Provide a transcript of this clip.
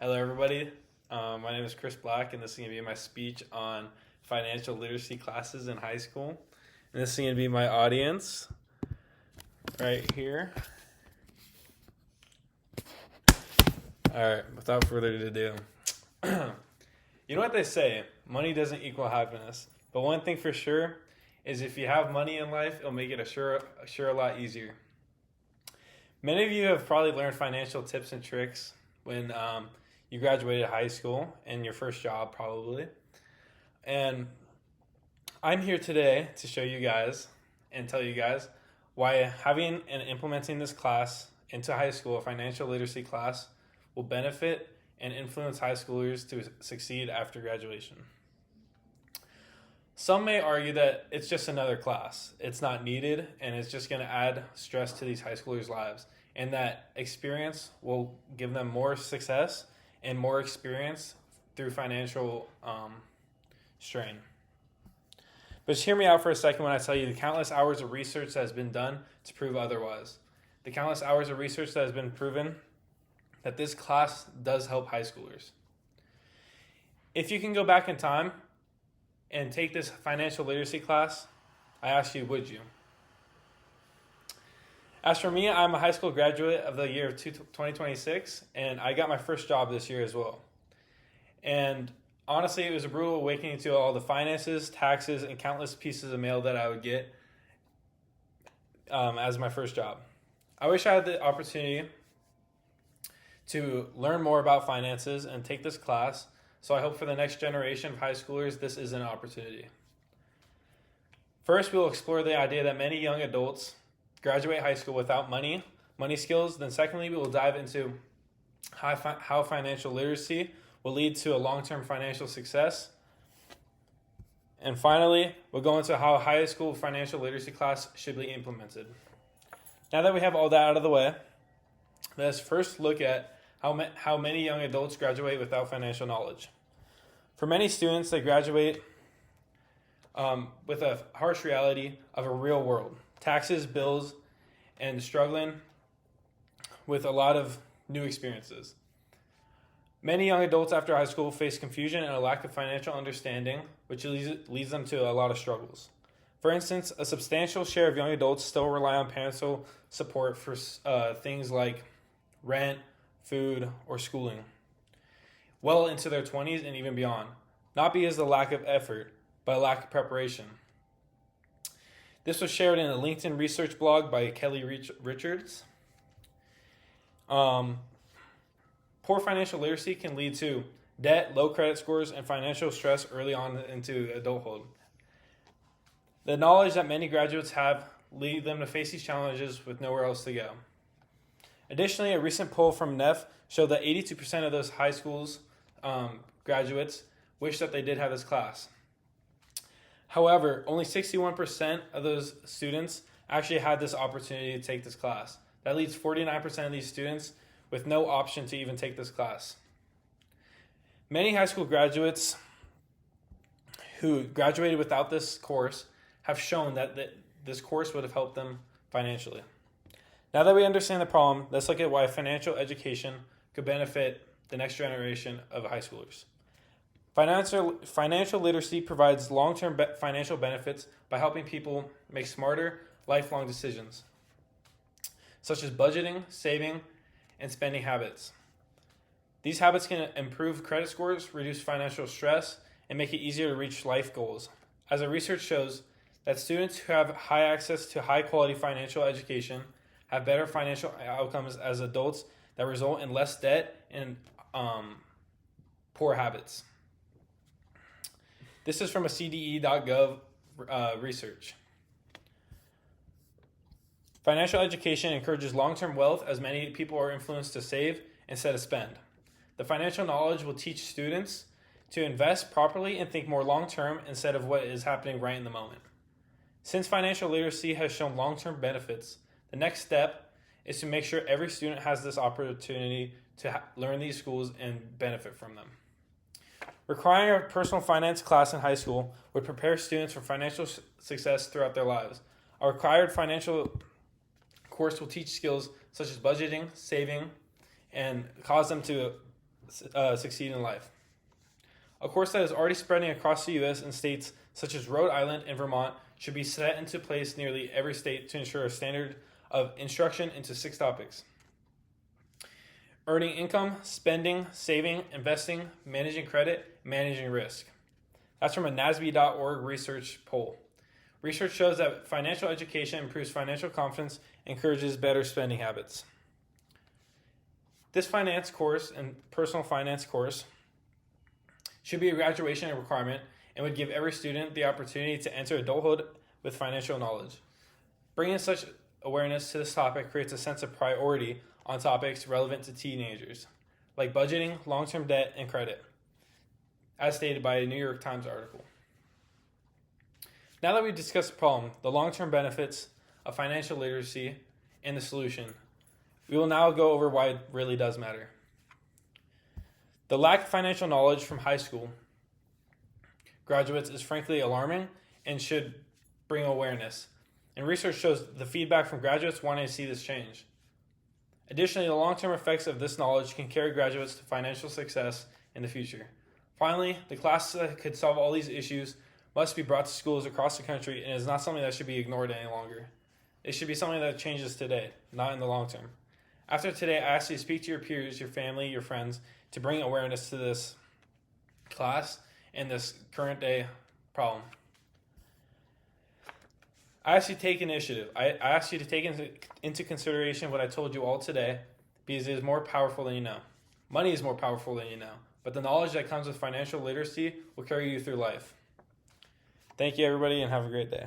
Hello, everybody. My name is Chris Black, and this is going to be my speech on financial literacy classes in high school. And this is going to be my audience right here. All right, without further ado, you know what they say, money doesn't equal happiness. But one thing for sure is if you have money in life, it'll make it a lot easier. Many of you have probably learned financial tips and tricks when you graduated high school and your first job probably. And I'm here today to show you guys and tell you guys why having and implementing this class into high school, a financial literacy class, will benefit and influence high schoolers to succeed after graduation. Some may argue that it's just another class. It's not needed and it's just going to add stress to these high schoolers' lives, and that experience will give them more success and more experience through financial strain. But just hear me out for a second when I tell you the countless hours of research that has been done to prove otherwise. The countless hours of research that has been proven that this class does help high schoolers. If you can go back in time and take this financial literacy class, I ask you, would you? As for me, I'm a high school graduate of the year 2026, and I got my first job this year as well. And honestly, it was a brutal awakening to all the finances, taxes, and countless pieces of mail that I would get as my first job. I wish I had the opportunity to learn more about finances and take this class, so I hope for the next generation of high schoolers, this is an opportunity. First, we'll explore the idea that many young adults graduate high school without money skills. Then secondly, we will dive into how financial literacy will lead to a long-term financial success. And finally, we'll go into how a high school financial literacy class should be implemented. Now that we have all that out of the way, let's first look at how many young adults graduate without financial knowledge. For many students, they graduate with a harsh reality of a real world. Taxes, bills, and struggling with a lot of new experiences. Many young adults after high school face confusion and a lack of financial understanding, which leads them to a lot of struggles. For instance, a substantial share of young adults still rely on parental support for things like rent, food, or schooling, well into their 20s and even beyond, not because of the lack of effort, but a lack of preparation. This was shared in a LinkedIn research blog by Kelly Richards. Poor financial literacy can lead to debt, low credit scores, and financial stress early on into adulthood. The knowledge that many graduates have lead them to face these challenges with nowhere else to go. Additionally, a recent poll from NEF showed that 82% of those high schools graduates wish that they did have this class. However, only 61% of those students actually had this opportunity to take this class. That leaves 49% of these students with no option to even take this class. Many high school graduates who graduated without this course have shown that this course would have helped them financially. Now that we understand the problem, let's look at why financial education could benefit the next generation of high schoolers. Financial literacy provides long-term financial benefits by helping people make smarter, lifelong decisions, such as budgeting, saving, and spending habits. These habits can improve credit scores, reduce financial stress, and make it easier to reach life goals. As our research shows, that students who have high access to high-quality financial education have better financial outcomes as adults that result in less debt and poor habits. This is from a CDE.gov research. Financial education encourages long-term wealth as many people are influenced to save instead of spend. The financial knowledge will teach students to invest properly and think more long-term instead of what is happening right in the moment. Since financial literacy has shown long-term benefits, the next step is to make sure every student has this opportunity to learn these schools and benefit from them. Requiring a personal finance class in high school would prepare students for financial success throughout their lives. A required financial course will teach skills such as budgeting, saving, and cause them to succeed in life. A course that is already spreading across the U.S. and states such as Rhode Island and Vermont should be set into place nearly every state to ensure a standard of instruction into 6 topics: earning income, spending, saving, investing, managing credit, managing risk. That's from a NASB.org research poll. Research shows that financial education improves financial confidence and encourages better spending habits. This finance course and personal finance course should be a graduation requirement and would give every student the opportunity to enter adulthood with financial knowledge. Bringing such awareness to this topic creates a sense of priority on topics relevant to teenagers, like budgeting, long-term debt, and credit, as stated by a New York Times article. Now that we've discussed the problem, the long-term benefits of financial literacy, and the solution, we will now go over why it really does matter. The lack of financial knowledge from high school graduates is frankly alarming and should bring awareness. And research shows the feedback from graduates wanting to see this change. Additionally, the long-term effects of this knowledge can carry graduates to financial success in the future. Finally, the classes that could solve all these issues must be brought to schools across the country and is not something that should be ignored any longer. It should be something that changes today, not in the long term. After today, I ask you to speak to your peers, your family, your friends to bring awareness to this class and this current day problem. I ask you to take initiative. I ask you to take into consideration what I told you all today, because it is more powerful than you know. Money is more powerful than you know, but the knowledge that comes with financial literacy will carry you through life. Thank you, everybody, and have a great day.